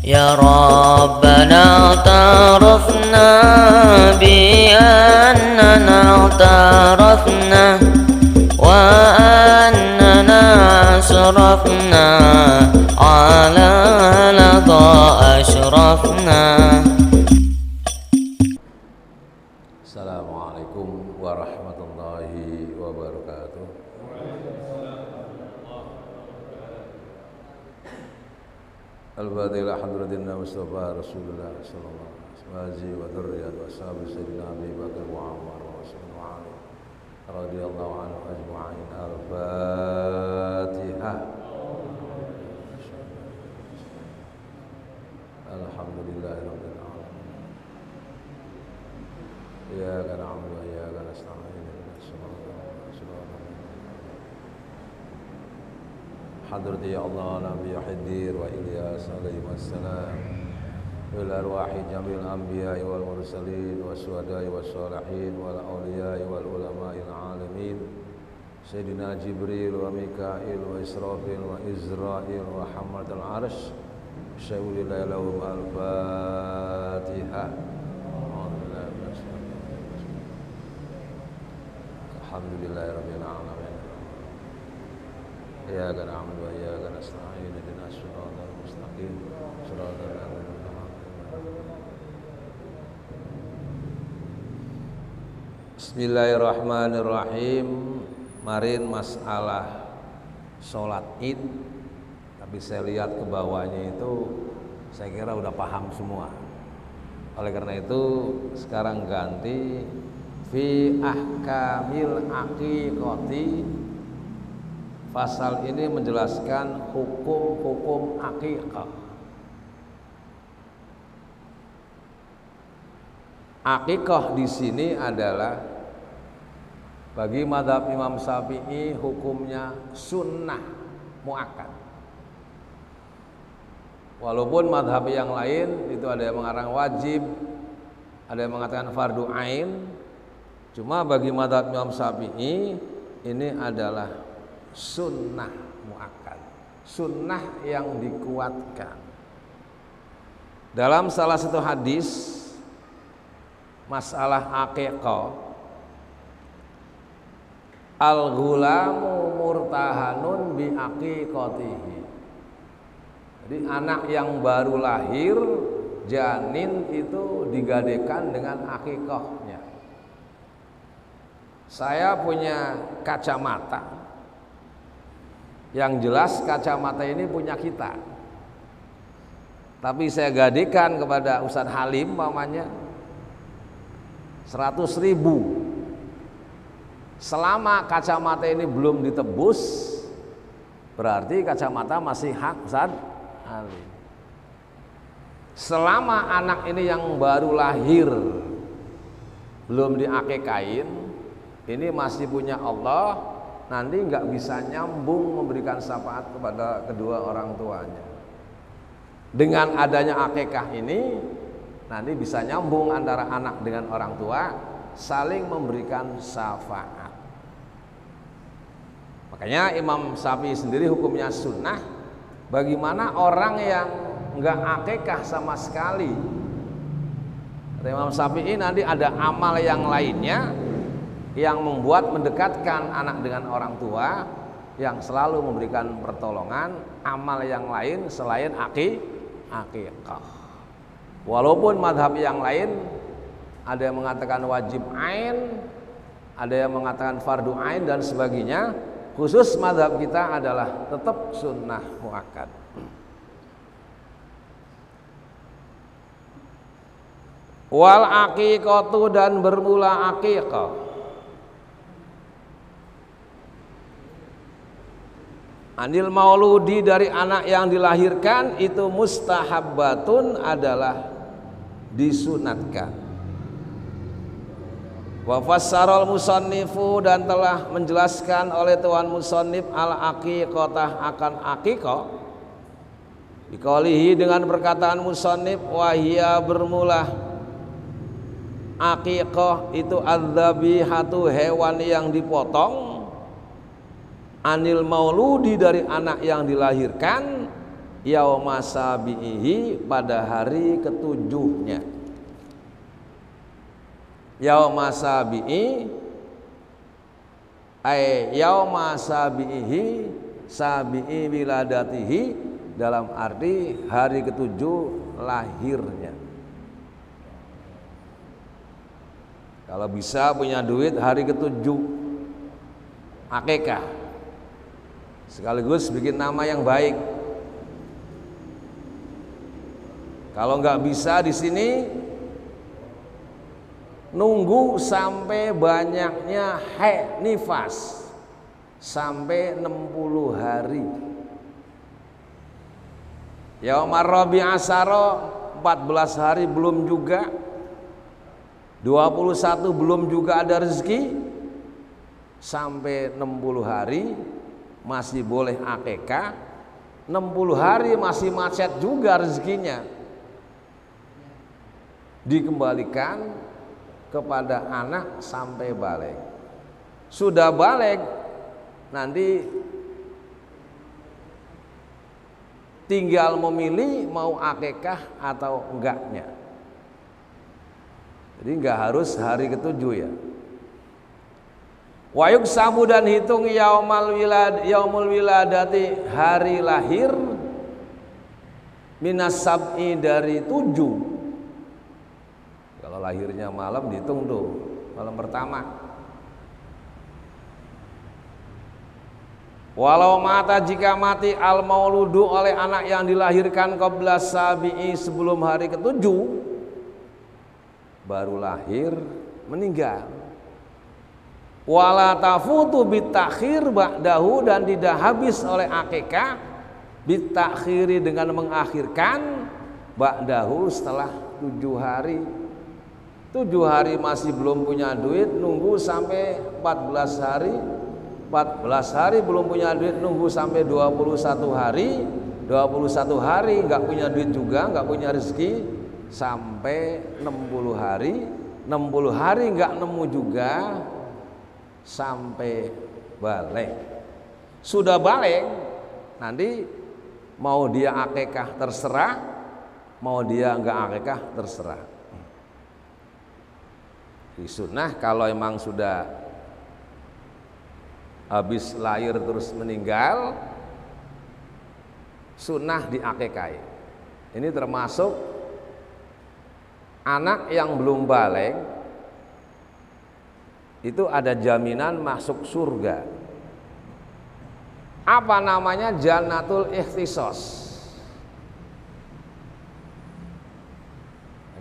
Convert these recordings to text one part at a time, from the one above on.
يا ربنا اعترفنا بأننا اعترفنا وأننا أسرفنا على لظى أشرفنا. Assalamualaikum warahmatullahi wabarakatuh. Al-Fatihah hadratina Mustafa Rasulullah sallallahu alaihi wasallam wa dzurriyyat wa sahabi sayyidina Abi Bakar wa Umar wa Utsman wa Ali radhiyallahu anhu ajma'in. Al-Fatihah. Alhamdulillahirabbil alamin. Iyyaka na'budu wa iyyaka nasta'in. Hadrati ya Allah Nabi Khidir wa Ilyas alaihi wassalam wal arwahi jamil anbiya'i wal mursalin wasyuhada'i wassalihin wal awliya'i wal ulama'il alamin Sayyidina Jibril wa Mika'il wa Israfil wa Izra'il wa Hamalatul Arsh syai'ulillahi lahum. Al-Fatihah. Alhamdulillahirabbil alamin. Iyyaka na'budu wa iyyaka nasta'in ihdinas siratal mustaqim siratal ladzina an'amta 'alaihim. Bismillahirrahmanirrahim. Kemarin masalah sholat Id, tapi saya lihat ke bawahnya itu saya kira udah paham semua. Oleh karena itu sekarang ganti fi ahkamil aqiqati. Pasal ini menjelaskan hukum-hukum akikah. Akikah di sini adalah bagi mazhab Imam Syafi'i hukumnya sunnah muakkad. Walaupun mazhab yang lain itu ada yang mengatakan wajib, ada yang mengatakan fardu ain. Cuma bagi mazhab Imam Syafi'i ini adalah sunnah muakkad, sunnah yang dikuatkan. Dalam salah satu hadis masalah aqiqah, al-ghulamu murtahanun bi aqiqatihi. Jadi anak yang baru lahir, janin itu digadekan dengan aqiqahnya. Saya punya kacamata. Yang jelas kacamata ini punya kita. Tapi saya gadekan kepada Ustadz Halim mamanya 100.000. Selama kacamata ini belum ditebus, berarti kacamata masih hak Ustadz Halim. Selama anak ini yang baru lahir belum diakekain, ini masih punya Allah. Nanti nggak bisa nyambung memberikan syafaat kepada kedua orang tuanya. Dengan adanya akikah ini, nanti bisa nyambung antara anak dengan orang tua, saling memberikan syafaat. Makanya Imam Syafi'i sendiri hukumnya sunnah. Bagaimana orang yang nggak akikah sama sekali? Kata Imam Syafi'i nanti ada amal yang lainnya yang membuat mendekatkan anak dengan orang tua, yang selalu memberikan pertolongan, amal yang lain selain akikah. Walaupun madhab yang lain ada yang mengatakan wajib ain, ada yang mengatakan fardu ain dan sebagainya, khusus madhab kita adalah tetap sunnah muakkad. Wal aqiqatu, dan bermula aqiqah. Anil mauludi, dari anak yang dilahirkan, itu mustahabbatun, adalah disunatkan. Wa fassarul musannifu, dan telah menjelaskan oleh tuan musannif al aqiqatah, akan aqiqah, biqaulihi, dengan perkataan musannif, wahia, bermula aqiqah itu adzabihatu, hewan yang dipotong, anil mauludi, dari anak yang dilahirkan, yauma sabihi, pada hari ketujuhnya. Yauma sabihi ay yauma sabihi, sabihi wiladatihi, dalam arti hari ketujuh lahirnya. Kalau bisa punya duit hari ketujuh akikah, sekaligus bikin nama yang baik. Kalau nggak bisa di sini, nunggu sampai banyaknya haid nifas, sampai 60 hari. Yaumar Rabi'a Asyara 14 hari belum juga, 21 belum juga ada rezeki, sampai 60 hari masih boleh akikah, 60 hari masih macet juga rezekinya, dikembalikan kepada anak sampai balik. Sudah balik nanti tinggal memilih mau akikah atau enggaknya. Jadi enggak harus hari ketujuh ya. Wa yuksamu, dan hitung yaumul wiladati, hari lahir, minas sab'i, dari 7. Kalau lahirnya malam dihitung tuh malam pertama. Walau mata, jika mati al mauludu, oleh anak yang dilahirkan qabla sabi'i, sebelum hari ketujuh, baru lahir meninggal. Wala tafutu bitakhir ba'dahu, dan tidak habis oleh akikah bitakhiri, dengan mengakhirkan, ba'dahu, setelah 7 hari. 7 hari masih belum punya duit, nunggu sampai 14 hari. 14 hari belum punya duit, nunggu sampai 21 hari. 21 hari nggak punya duit juga, nggak punya rezeki, sampai 60 hari. 60 hari nggak nemu juga, sampai balik. Sudah balik, nanti mau dia akikah terserah, mau dia nggak akikah terserah. Di sunnah kalau emang sudah habis lahir terus meninggal, sunnah diakikahi. Ini termasuk anak yang belum balik, itu ada jaminan masuk surga. Apa namanya? Jannatul ikhtisos.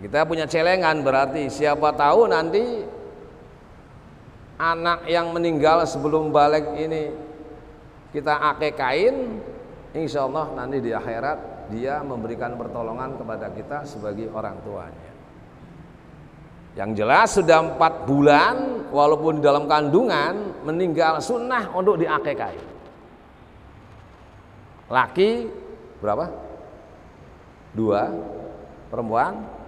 Kita punya celengan, berarti siapa tahu nanti anak yang meninggal sebelum balik ini kita akikain, insya Allah nanti di akhirat dia memberikan pertolongan kepada kita sebagai orang tuanya. Yang jelas sudah 4 bulan walaupun di dalam kandungan meninggal, sunnah untuk diakikain. Laki berapa? 2, perempuan.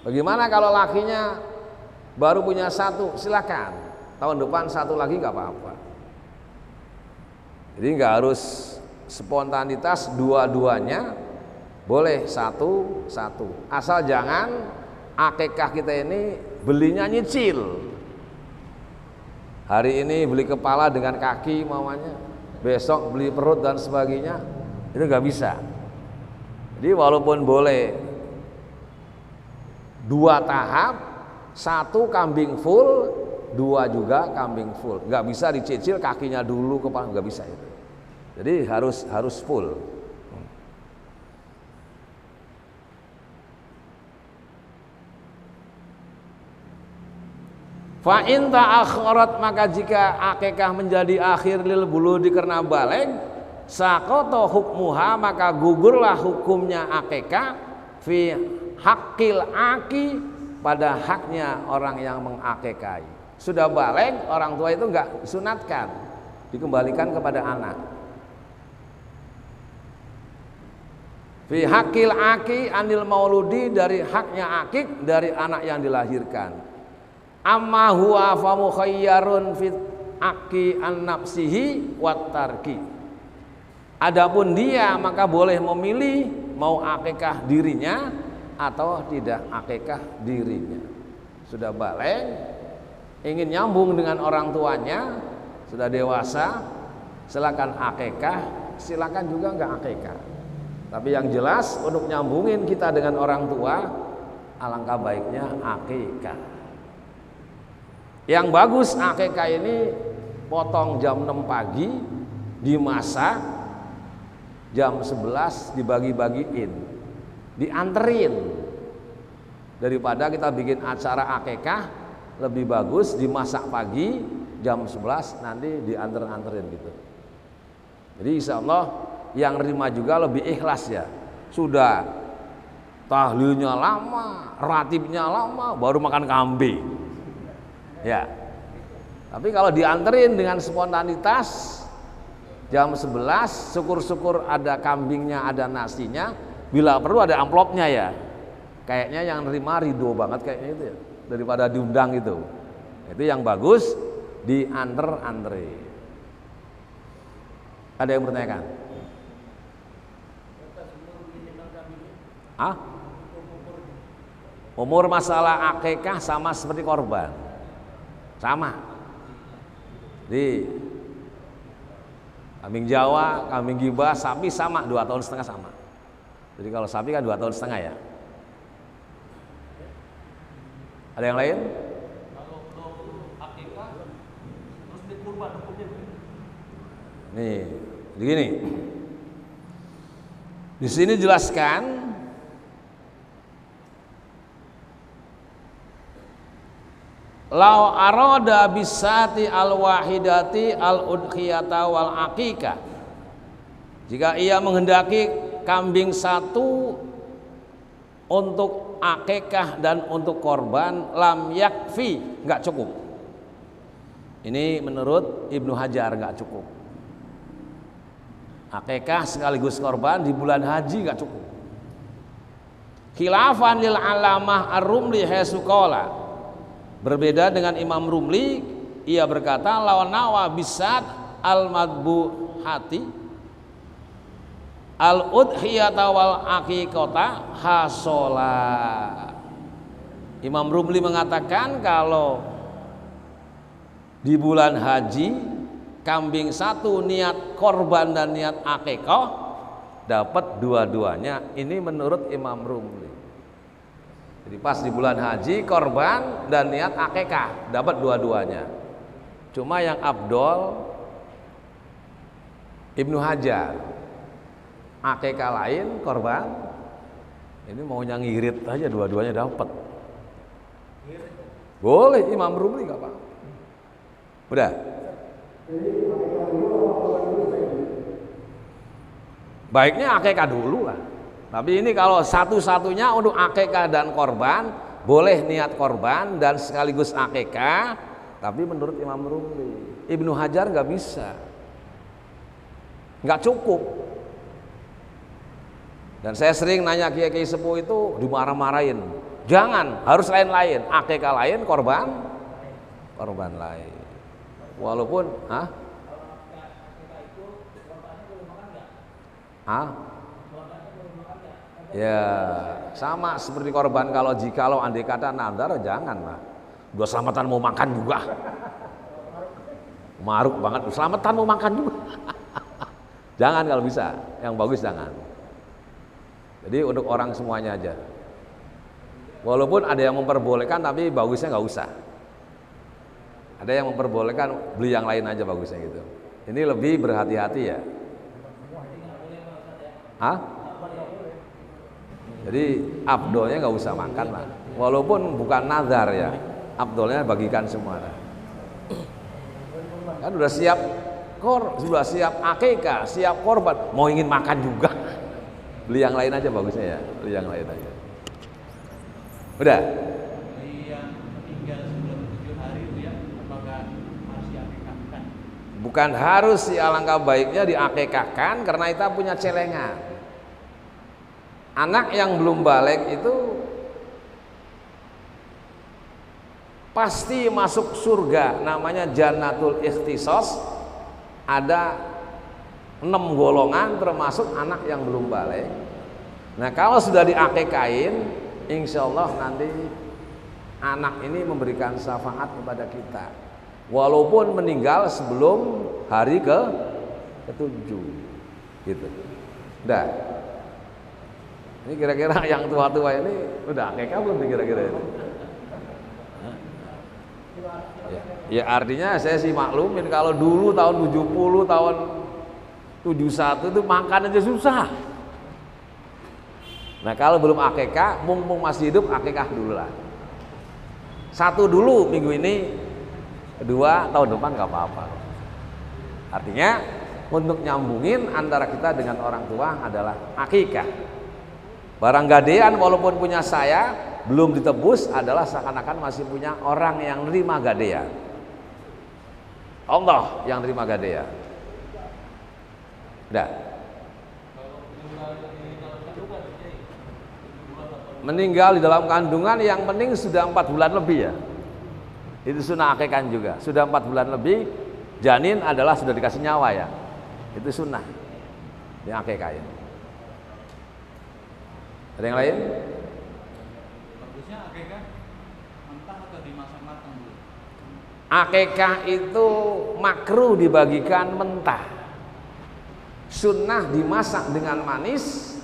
Bagaimana kalau lakinya baru punya 1? Silakan. Tahun depan 1 lagi nggak apa-apa. Jadi nggak harus spontanitas dua-duanya, boleh 1, 1. Asal jangan akikah kita ini belinya nyicil. Hari ini beli kepala dengan kaki mamanya, besok beli perut dan sebagainya, itu nggak bisa. Jadi walaupun boleh 2 tahap, 1 kambing full, 2 juga kambing full. Nggak bisa dicicil kakinya dulu, kepala, nggak bisa itu. Jadi harus full. Fa in ta'akharat, maka jika akikah menjadi akhir lil buludi karena balik, saqata hukmuha, maka gugurlah hukumnya akikah fi haqqil aki, pada haknya orang yang mengakikahi. Sudah balik, orang tua itu enggak disunatkan, dikembalikan kepada anak. Fi haqqil aki anil mauludi, dari haknya akik dari anak yang dilahirkan. Amma huwa fa mukhayyarun fit aki an nafsihi wat tarki. Adapun dia maka boleh memilih mau akikah dirinya atau tidak akikah dirinya. Sudah balik, ingin nyambung dengan orang tuanya, sudah dewasa, silakan akikah, silakan juga enggak akikah. Tapi yang jelas untuk nyambungin kita dengan orang tua, alangkah baiknya akikah. Yang bagus akikah ini potong jam 6 pagi, dimasak, jam 11 dibagi-bagiin, dianterin. Daripada kita bikin acara akikah, lebih bagus dimasak pagi, jam 11 nanti dianterin gitu. Jadi insya Allah yang nerima juga lebih ikhlas ya. Sudah tahlilnya lama, ratibnya lama, baru makan kambing. Ya. Tapi kalau dianterin dengan spontanitas jam 11, syukur-syukur ada kambingnya, ada nasinya, bila perlu ada amplopnya ya. Kayaknya yang nerima ridho banget kayaknya itu ya, daripada diundang itu. Itu yang bagus dianter-anterin. Ada yang bertanyakan? Ah? Umur masalah akikah sama seperti korban. Sama. Di kambing Jawa, kambing gibah, sapi sama 2,5 tahun sama. Jadi kalau sapi kan 2,5 tahun ya. Ada yang lain? Kalau akikah terus dikurban hukumnya begitu. Nih, begini. Di sini jelaskan lau arada bisati al-wahidati al-udhiyata wal aqiqah. Jika ia menghendaki kambing satu untuk akikah dan untuk korban, lam yakfi, enggak cukup. Ini menurut Ibnu Hajar enggak cukup. Akikah sekaligus korban di bulan haji enggak cukup. Khilafan lil alamah ar-Rumli haitsu qala. Berbeda dengan Imam Rumli, ia berkata lawan nawa bisat al-madbuhati al-udhiyata wal aqiqata hasola. Imam Rumli mengatakan kalau di bulan haji kambing satu niat korban dan niat akikah dapat dua-duanya. Ini menurut Imam Rumli. Jadi pas di bulan haji korban dan niat akikah dapat dua-duanya. Cuma yang abdol Ibnu Hajar, akikah lain, korban ini maunya ngirit aja dua-duanya dapat. Boleh Imam Rumli nggak apa-apa. Udah. Baiknya akikah dulu lah. Tapi ini kalau satu-satunya untuk akikah dan korban, boleh niat korban dan sekaligus akikah. Tapi menurut Imam Rumli, Ibnu Hajar nggak bisa, nggak cukup. Dan saya sering nanya kiai-kiai sepuh itu dimarah-marahin. Jangan, harus lain-lain. Akikah lain, korban lain. Walaupun, ya sama seperti korban. Kalau andai kata nadar, janganlah. Udah selamatan mau makan juga. Maruk banget, selamatan mau makan juga. Jangan kalau bisa, yang bagus jangan. Jadi untuk orang semuanya aja. Walaupun ada yang memperbolehkan, tapi bagusnya nggak usah. Ada yang memperbolehkan, beli yang lain aja bagusnya gitu. Ini lebih berhati-hati ya. Jadi abdolnya nggak usah makan lah. Walaupun bukan nazar ya, abdolnya bagikan semua. Kan udah siap sudah siap akikah, siap korban, mau ingin makan juga. Beli yang lain aja bagusnya ya, beli yang lain aja. Udah. Yang tinggal sebelum 7 hari itu ya, apakah harus diakikahkan? Bukan harus sih, alangkah baiknya diakikahkan karena kita punya celengan. Anak yang belum balik itu pasti masuk surga, namanya Jannatul Ikhtisos. Ada 6 golongan termasuk anak yang belum balik. Nah kalau sudah diakekain, insya Allah nanti anak ini memberikan syafaat kepada kita, walaupun meninggal sebelum hari ke-7 gitu. Udah. Ini kira-kira yang tua-tua ini udah akekah belum kira-kira ini? Ya artinya saya sih maklumin kalau dulu tahun 70, tahun 71 itu makan aja susah. Nah kalau belum akekah, mumpung masih hidup akekah dulu lah. 1 dulu minggu ini, 2 tahun depan gak apa-apa. Artinya untuk nyambungin antara kita dengan orang tua adalah akikah. Barang gadean walaupun punya saya belum ditebus adalah seakan-akan masih punya orang yang nerima gadean. Allah yang nerima gadean. Udah. Meninggal di dalam kandungan yang penting sudah 4 bulan lebih ya. Itu sunnah akikah juga. Sudah 4 bulan lebih, janin adalah sudah dikasih nyawa ya. Itu sunnah yang akikah ya. Ada yang lain? Bagusnya akikah mentah atau dimasak matang dulu? Akikah itu makruh dibagikan mentah. Sunnah dimasak dengan manis,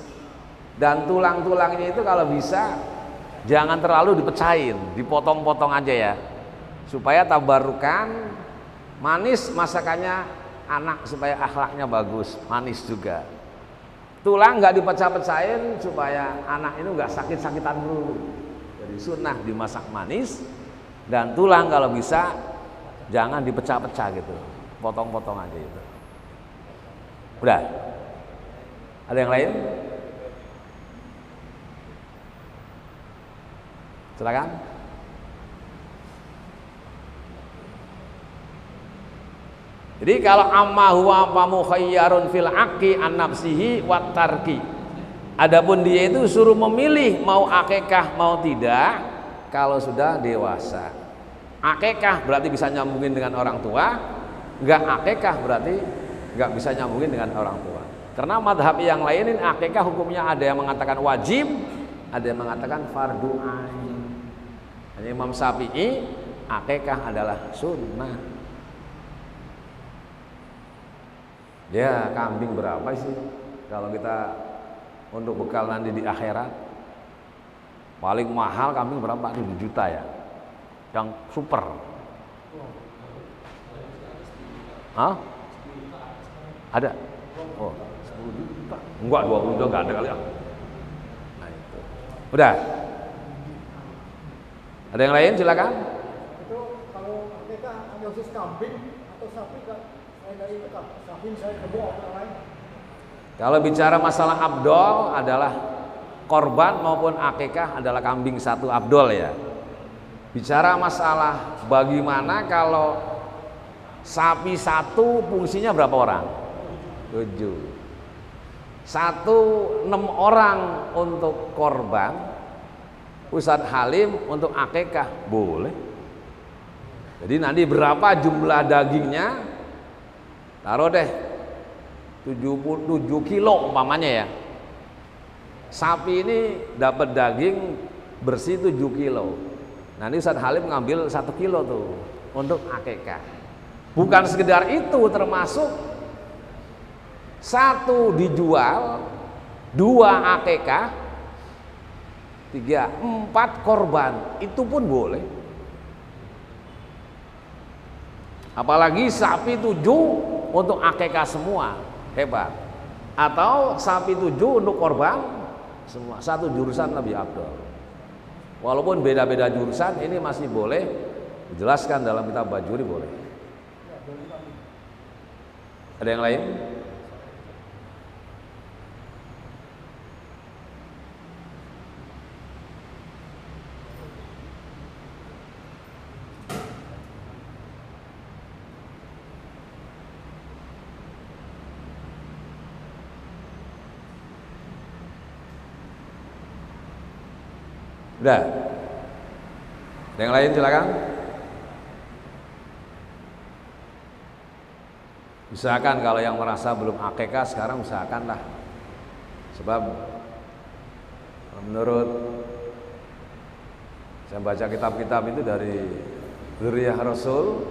dan tulang-tulangnya itu kalau bisa jangan terlalu dipecahin, dipotong-potong aja ya, supaya tabarukan. Manis masakannya anak supaya akhlaknya bagus, manis juga. Tulang nggak dipecah-pecahin supaya anak itu nggak sakit-sakitan dulu. Jadi sunnah dimasak manis, dan tulang kalau bisa jangan dipecah-pecah gitu, potong-potong aja itu. Udah? Ada yang lain? Silakan. Jadi kalau amma huwa mukhayyarun fil aqi an nafsihi wat tarki. Adapun dia itu suruh memilih mau akikah mau tidak kalau sudah dewasa. Akikah berarti bisa nyambungin dengan orang tua, enggak akikah berarti enggak bisa nyambungin dengan orang tua. Karena madhab yang lain ini akikah hukumnya ada yang mengatakan wajib, ada yang mengatakan fardu ain. Hanya Imam Syafi'i akikah adalah sunnah. Ya kambing berapa sih kalau kita untuk bekal nanti di akhirat? Paling mahal kambing berapa? 7 juta ya, yang super. Hah? Ada? Oh 10 juta. Enggak 20 juta enggak ada kali ya. Nah itu. Udah. Ada yang lain silakan. Itu kalau mereka hanya khusus kambing atau sapi kan? Kalau bicara masalah abdol adalah korban maupun akikah adalah kambing 1 abdol ya. Bicara masalah bagaimana kalau sapi 1 fungsinya berapa orang? 7. 6 orang untuk korban, Ustadz Halim untuk akikah boleh. Jadi nanti berapa jumlah dagingnya? Taruh deh 7 kilo umpamanya ya. Sapi ini dapat daging bersih 7 kilo. Nanti Ustadz Halim ngambil 1 kilo tuh untuk akikah. Bukan sekedar itu, termasuk 1 dijual, 2 akikah, 3, 4 korban, itu pun boleh. Apalagi sapi 7 untuk akikah semua, hebat. Atau sapi 7 untuk korban semua, 1 jurusan lebih afdal. Walaupun beda-beda jurusan, ini masih boleh dijelaskan dalam kitab Bajuri boleh. Ada yang lain? Udah. Ada yang lain silakan. Usahakan kalau yang merasa belum akikah sekarang usahakanlah. Sebab menurut saya baca kitab-kitab itu dari Dzurriyyah Rasul,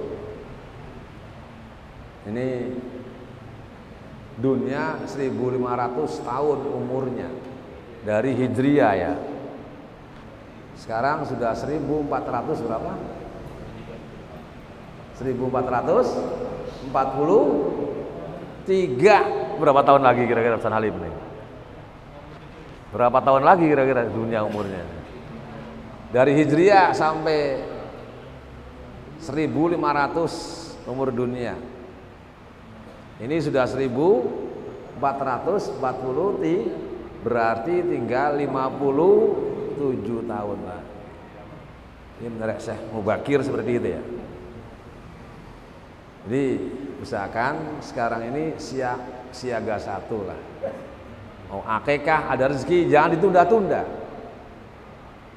ini dunia 1500 tahun umurnya dari Hijriyah ya. Sekarang sudah 1400 berapa? 1443. Berapa tahun lagi kira-kira Ustaz Halim nih? Berapa tahun lagi kira-kira dunia umurnya? Dari Hijriyah sampai 1500 umur dunia. Ini sudah 1440, berarti tinggal 57 tahun lah. Ini menurut Syekh Mubakir seperti itu ya. Jadi usahakan sekarang ini siaga satu lah. Mau akikah ada rezeki jangan ditunda-tunda.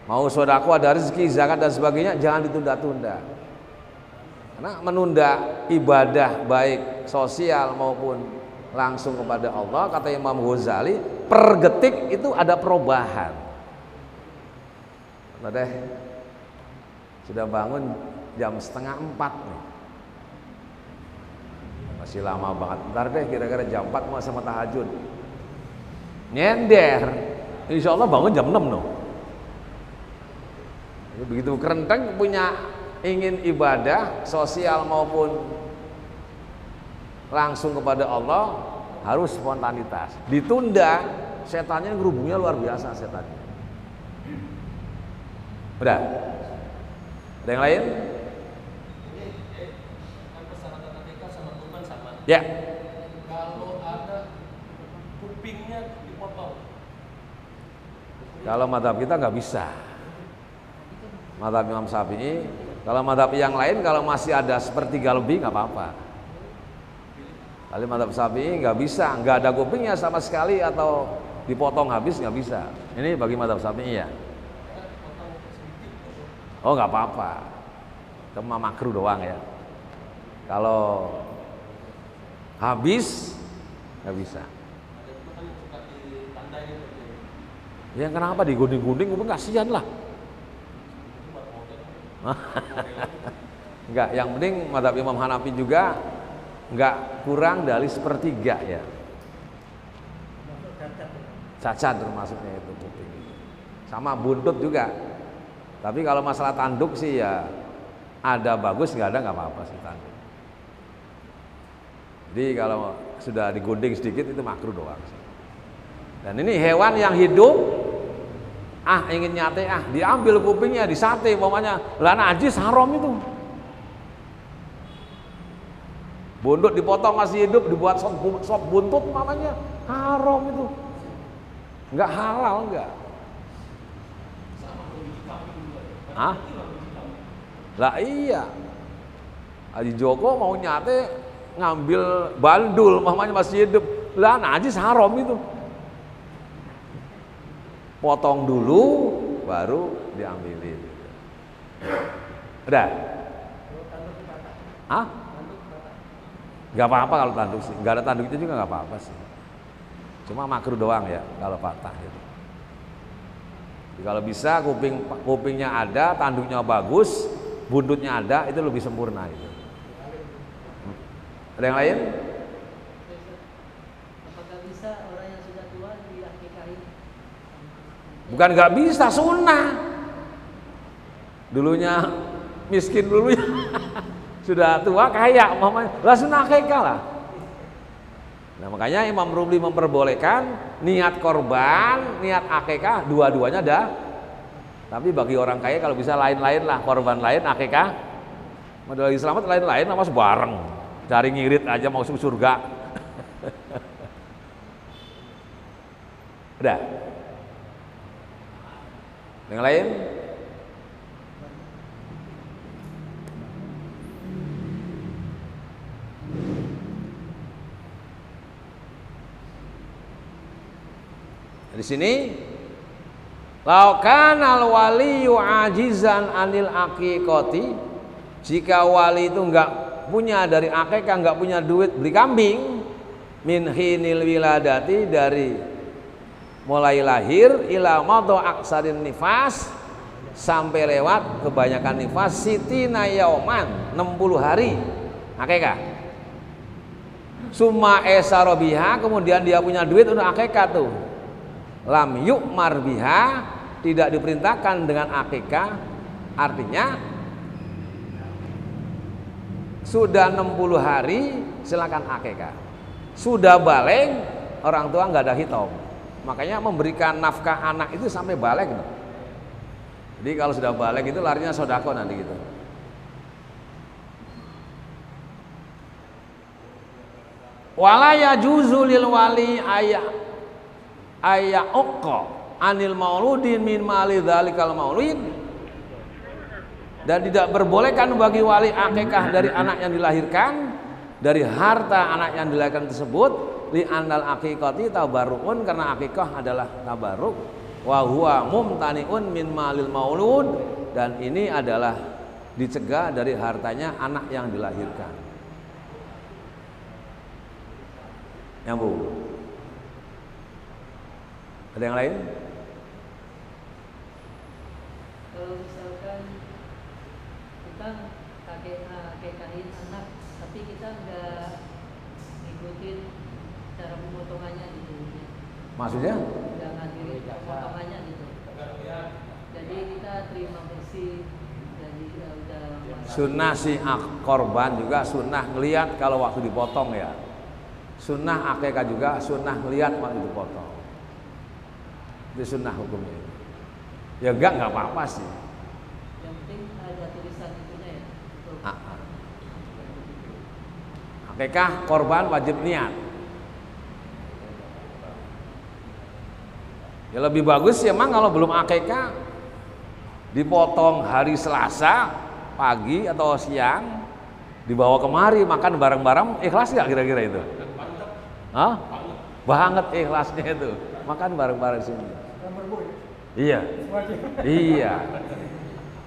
Mau sedekah ada rezeki, zakat dan sebagainya jangan ditunda-tunda. Karena menunda ibadah baik sosial maupun langsung kepada Allah, kata Imam Ghazali, per detik itu ada perubahan. Nah deh, sudah bangun jam 3:30 nih. Masih lama banget. Ntar deh kira-kira jam 4 mau sama tahajud. Nyender. Insya Allah bangun jam 6 no. Begitu kerenteng punya ingin ibadah sosial maupun langsung kepada Allah harus spontanitas. Ditunda, setannya gerubungnya luar biasa setannya. Udah? Ada yang lain? Persyaratan akikah sama kurban sama. Ya. Kalau ada kupingnya dipotong. Kalau madhab kita nggak bisa. Madhab Imam Syafi'i. Kalau madhab yang lain kalau masih ada sepertiga lebih nggak apa-apa. Kalau madhab Syafi'i nggak bisa, nggak ada kupingnya sama sekali atau dipotong habis nggak bisa. Ini bagi madhab Syafi'i ya. Oh nggak apa-apa, cuma makruh doang ya. Kalau habis nggak bisa. Ya kenapa digunting-gunting? Kasihan lah. Enggak, yang penting mazhab Imam Hanafi juga enggak kurang dari sepertiga ya. Cacat termasuknya itu kuping. Sama buntut juga. Tapi kalau masalah tanduk sih ya ada bagus, nggak ada nggak apa-apa sih tanduk. Jadi kalau sudah digunting sedikit itu makruh doang sih. Dan ini hewan yang hidup, ingin nyate diambil kupingnya, disate umpamanya, lah najis haram itu. Buntut dipotong masih hidup, dibuat sop buntut umpamanya, haram itu. Enggak halal enggak. Lah iya. Haji Joko mau nyate ngambil bandul umpamanya masih hidup, lah najis haram itu. Potong dulu baru diambilin. Udah? Gak apa-apa kalau tanduk sih. Gak ada tanduk itu juga gak apa-apa sih. Cuma makruh doang ya kalau patah gitu. Jadi kalau bisa kupingnya ada, tanduknya bagus, buntutnya ada, itu lebih sempurna itu. Ada yang lain? Apakah bisa orang yang sudah tua diakikahi? Bukan nggak bisa, sunnah. Dulunya miskin dulunya sudah tua kaya, mamanya lah sunnah akikah lah. Nah makanya Imam Rumli memperbolehkan niat korban, niat akikah, dua-duanya ada. Tapi bagi orang kaya kalau bisa lain-lain lah, korban lain, akikah. Modal selamat lain-lain, nama bareng. Cari ngirit aja mau masuk surga. Udah. Yang lain? Di sini laukanal waliyu ajizan anil aqiqati, jika wali itu enggak punya dari akikah, nggak punya duit beli kambing, min hinil wiladati, dari mulai lahir ila madha aksarin nifas, sampai lewat kebanyakan nifas, sitina yauman, 60 hari akikah. Summa esaro biha, kemudian dia punya duit untuk akikah tuh. Lam yu'mar biha, tidak diperintahkan dengan akikah. Artinya sudah 60 hari silakan akikah. Sudah balik, orang tua nggak ada hitam. Makanya memberikan nafkah anak itu sampai balik. Jadi kalau sudah balik itu larinya sodako nanti gitu. Wala yajuzu lil wali aya uqqa anil mauludin min mali dzalikal maulid, dan tidak berbolehkan bagi wali akikah dari anak yang dilahirkan, dari harta anak yang dilahirkan tersebut, li annal aqiqati tabarruun, karena akikah adalah tabarruk, wa huwa mumtaniun min malil maulud, dan ini adalah dicegah dari hartanya anak yang dilahirkan. Nyambung. Ada yang lain? Kalau misalkan kita akikahin anak, tapi kita nggak ngikutin cara pemotongannya gitu. Maksudnya? Nggak ngadirin pemotongannya gitu. Jadi kita terima bersih. Jadi udah Sunnah si korban juga sunnah ngelihat kalau waktu dipotong ya. Sunnah akikah juga sunnah ngelihat waktu dipotong. Itu sunnah hukumnya. Ya enggak apa-apa sih. yang penting ada tulisan itunya ya. Akikah korban wajib niat. Ya lebih bagus ya emang kalau belum akikah dipotong hari Selasa pagi atau siang, dibawa kemari makan bareng-bareng, ikhlas nggak kira-kira itu? Hah? Banget ikhlasnya itu, makan bareng-bareng sini. Iya, iya.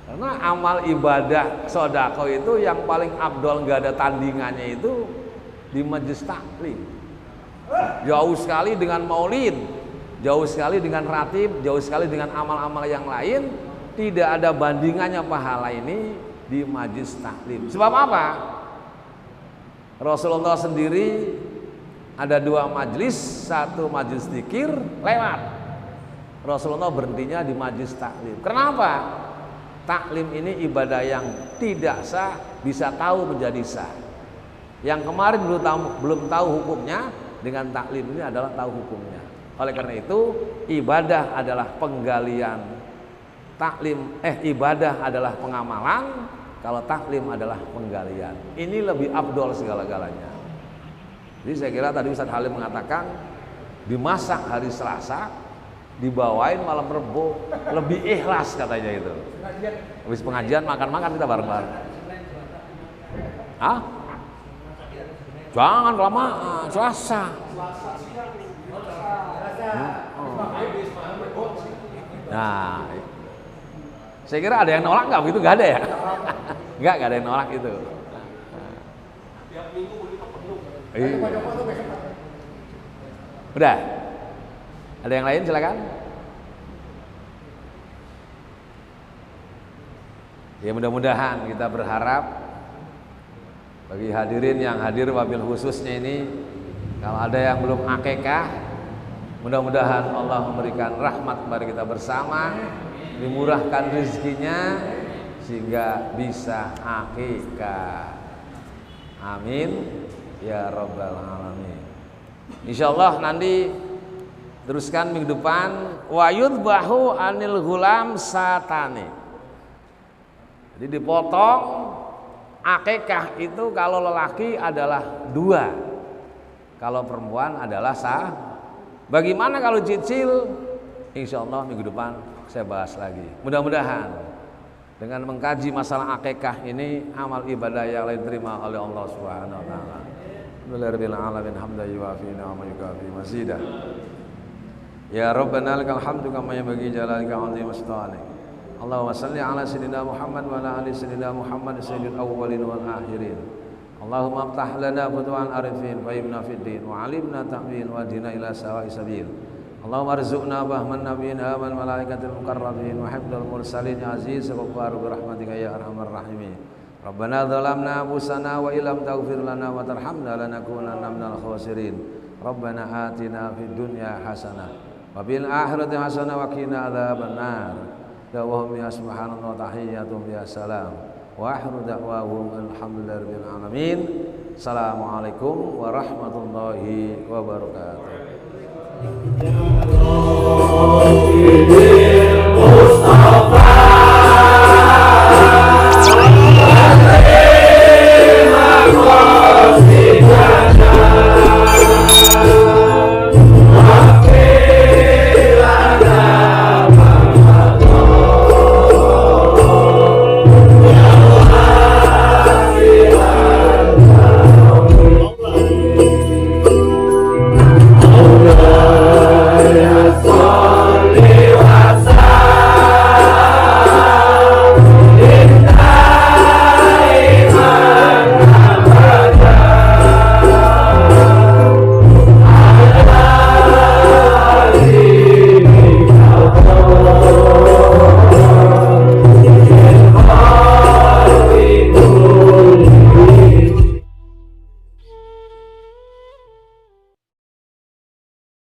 Karena amal ibadah sodako itu yang paling abdol, nggak ada tandingannya itu di majelis taklim. Jauh sekali dengan maulid, jauh sekali dengan ratib, jauh sekali dengan amal-amal yang lain, tidak ada bandingannya pahala ini di majelis taklim. Sebab apa? Rasulullah sendiri ada 2 majelis, satu majelis zikir lewat. Rasulullah berhentinya di majelis taklim. Kenapa? Taklim ini ibadah yang tidak sah bisa tahu menjadi sah. Yang kemarin belum tahu hukumnya, dengan taklim ini adalah tahu hukumnya. Oleh karena itu ibadah adalah penggalian, ibadah adalah pengamalan, kalau taklim adalah penggalian. Ini lebih abdol segala-galanya. Jadi saya kira tadi Ustaz Halim mengatakan dimasak hari Selasa, dibawain malam Rebo, lebih ikhlas katanya itu. Habis pengajian makan-makan kita bareng-bareng. Hah? Jangan kelamaan, Selasa. Nah, saya kira ada yang nolak nggak begitu? Nggak ada ya? Nggak ada yang nolak itu. Tiap minggu begitu penuh. Iya. Udah? Ada yang lain silakan. Ya mudah-mudahan kita berharap bagi hadirin yang hadir wabil khususnya ini, kalau ada yang belum akikah, mudah-mudahan Allah memberikan rahmat kepada kita bersama, dimurahkan rezekinya sehingga bisa akikah. Amin ya rabbal alamin. Insyaallah nanti teruskan minggu depan, wa yudbahu anil ghulam satani. Jadi dipotong akikah itu kalau lelaki adalah 2, kalau perempuan adalah sah. Bagaimana kalau cicil? Insyaallah minggu depan saya bahas lagi. Mudah-mudahan dengan mengkaji masalah akikah ini amal ibadah yang lain terima oleh Allah Subhanahu wa taala. Alhamdulillahirabbil alamin hamdan yuwafi ni'amahu yukafi mazidah. Ya Rabbana lakal hamdu kama yanbaghi jalalika 'azim sultanik. Allahumma salli ala sayyidina Muhammad wa ala ali sayyidina Muhammad sayyidil awwalin wal akhirin. Allahumma aftah lana futuhan arifin fahimna fid din wa alimna ta'wil wa dina ila sawa'i sabil. Allahumma arzuqna bahman nabiyyin wal malaikatil muqarrabin wa hifdzal mursalin ya aziz wa ghaffar bi rahmatika ya arhamar rahimin. Rabbana dzalamna anfusana wa illam taghfir lana wa tarhamna lanakunanna minal khasirin. Rabbana atina fid dunya hasanah wa bil akhirati hasanah wa qina adzabannar. Da'wahum ya subhanallah wa tahiyyatuhum ya salam. Wa akhiru da'wahum alhamdulillahi rabbil alamin. Assalamualaikum warahmatullahi wabarakatuh.